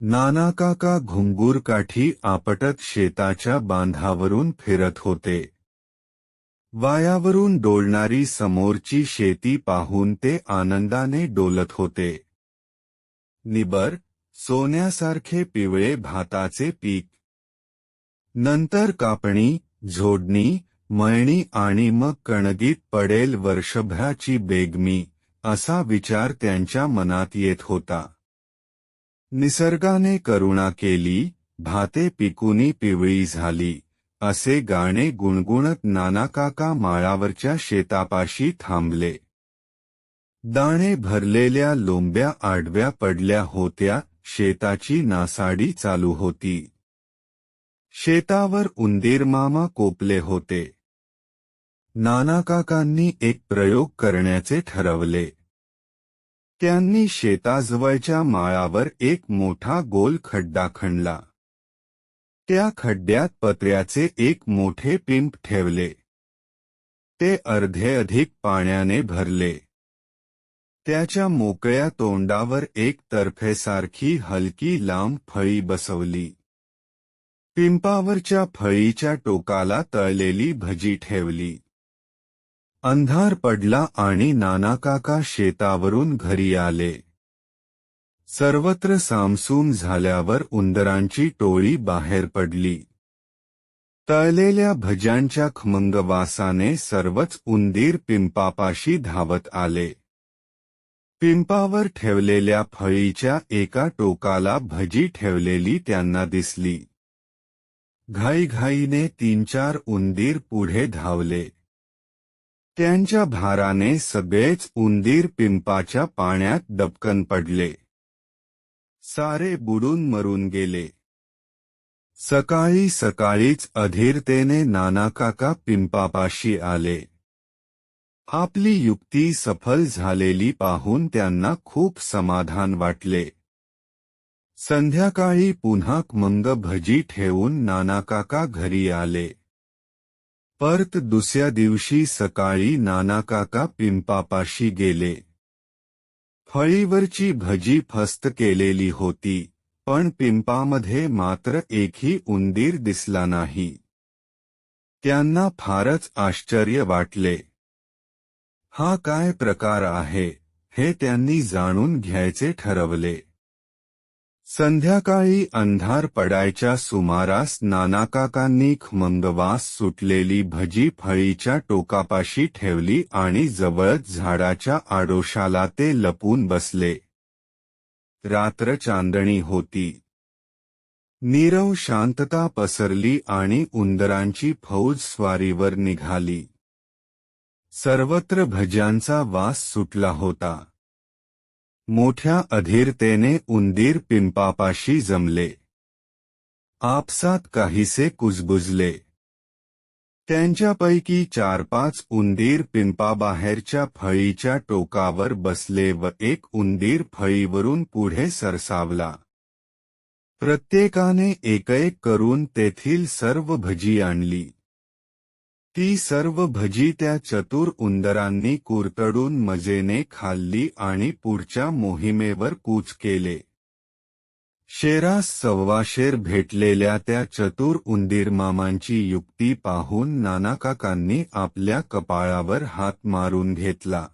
नानाकाका घुंगूरकाठी आपटत शेताच्या बांधावरून फिरत होते. वायावरून डोलणारी समोरची शेती पाहून ते आनंदाने डोलत होते. निबर, सोन्यासारखे पिवळे भाताचे पीक. नंतर कापणी, झोडणी, मळणी आणि मग कणगीत पडेल वर्षभराची बेगमी, असा विचार त्यांच्या मनात येत होता. निसर्गाने करुणा केली, भाते पिकुनी पिवळी झाली, असे गाणे गुणगुणत नानाकाका माळावरच्या शेतापाशी थांबले. दाणे भरलेल्या लोंब्या आडव्या पडल्या होत्या, शेताची नासाडी चालू होती. शेतावर उंदीरमामा कोपले होते. नानाकाकांनी एक प्रयोग करण्याचे ठरवले. त्यांनी शेताजवळच्या माळावर एक मोठा गोल खड्डा खणला. त्या खड्ड्यात पत्र्याचे एक मोठे पिंप ठेवले. ते अर्धे अधिक पाण्याने भरले. त्याच्या मोकळ्या तोंडावर एक तर्फेसारखी हलकी लांब फळी बसवली. पिंपावरच्या फळीच्या टोकाला तळलेली भजी ठेवली. अंधार पडला आणि नानाकाका शेतावरून घरी आले. सर्वत्र सामसूम झाल्यावर उंदरांची टोळी बाहेर पडली. तळलेल्या भज्यांच्या खमंग वासाने सर्वच उंदीर पिंपापाशी धावत आले. पिंपावर ठेवलेल्या फळीच्या एका टोकाला भजी ठेवलेली त्यांना दिसली. घाईघाईने 3-4 उंदीर पुढे धावले. त्यांच्या भाराने सगळेच उंदीर पिंपाच्या पाण्यात दबकन पडले. सारे बुडून मरून गेले. सकाळी सकाळीच अधीरतेने नानाकाका पिंपापाशी आले. आपली युक्ती सफल झालेली पाहून त्यांना खूप समाधान वाटले. संध्याकाळी पुन्हा खमंग भजी ठेवून नानाकाका घरी आले. परत दुसऱ्या दिवशी सकाळी नानाकाका पिंपापाशी गेले. फळीवरची भजी फस्त केलेली होती, पण पिंपामध्ये मात्र एकही उंदीर दिसला नाही. त्यांना फारच आश्चर्य वाटले. हा काय प्रकार आहे, हे त्यांनी जाणून घ्यायचे ठरवले. संध्याकाळी अंधार पडायच्या सुमारास नानाकाकांनी खमंग वास सुटलेली भजी फळीच्या टोकापाशी ठेवली आणि जवळच झाडाच्या आडोशाला ते लपून बसले. रात्र चांदणी होती. नीरव शांतता पसरली आणि उंदरांची फौज स्वारीवर निघाली. सर्वत्र भज्यांचा वास सुटला होता. मोठ्या अधीरतेने उंदीर पिंपापाशी जमले. आपसात काहीसे कुजबुजले. त्यांच्यापैकी 4-5 उंदीर पिंपाबाहेरच्या फळीच्या टोकावर बसले व एक उंदीर फळीवरून पुढे सरसावला. प्रत्येकाने एक करून तेथील सर्व भजी आणली. ती सर्व भजी त्या चतुर उंदरांनी कुरतडून मजेने खाल्ली आणि पुढच्या मोहिमेवर कूच केले. शेरास सव्वाशेर भेटलेल्या त्या चतुर उंदीरमामांची युक्ती पाहून नानाकाकांनी आपल्या कपाळावर हात मारून घेतला.